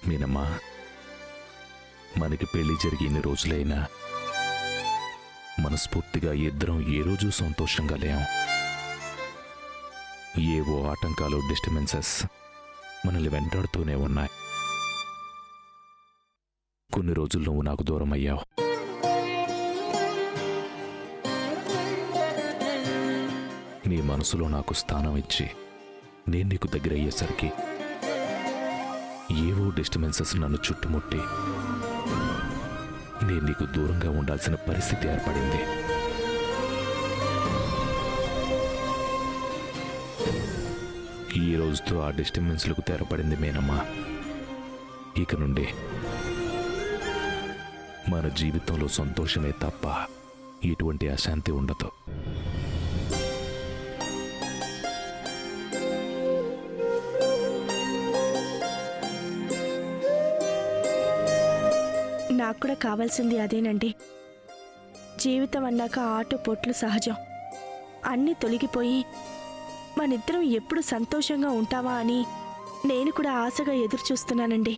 మీనమ్మా, మనకి పెళ్లి జరిగి ఇన్ని రోజులైనా మనస్ఫూర్తిగా ఇద్దరం ఏ రోజు సంతోషంగా లేం. ఏవో ఆటంకాలు, డిస్టర్బెన్సెస్ మనల్ని వెంటాడుతూనే ఉన్నాయి. కొన్ని రోజులు నువ్వు నాకు దూరం అయ్యావు. నీ మనసులో నాకు స్థానం ఇచ్చి నేను నీకు దగ్గర అయ్యేసరికి ఏవో డిస్టర్బెన్సెస్ నన్ను చుట్టుముట్టి నేను నీకు దూరంగా ఉండాల్సిన పరిస్థితి ఏర్పడింది. ఈ రోజుతో ఆ డిస్టర్బెన్స్లకు తెరపడింది మీనమ్మా. ఇక నుండి మన జీవితంలో సంతోషమే తప్ప ఎటువంటి అశాంతి ఉండదు. నాకు కూడా కావాల్సింది అదేనండి. జీవితం అన్నాక ఆటుపోట్లు సహజం. అన్నీ తొలగిపోయి మనిద్దరం ఎప్పుడు సంతోషంగా ఉంటావా అని నేను కూడా ఆశగా ఎదురు చూస్తున్నానండి.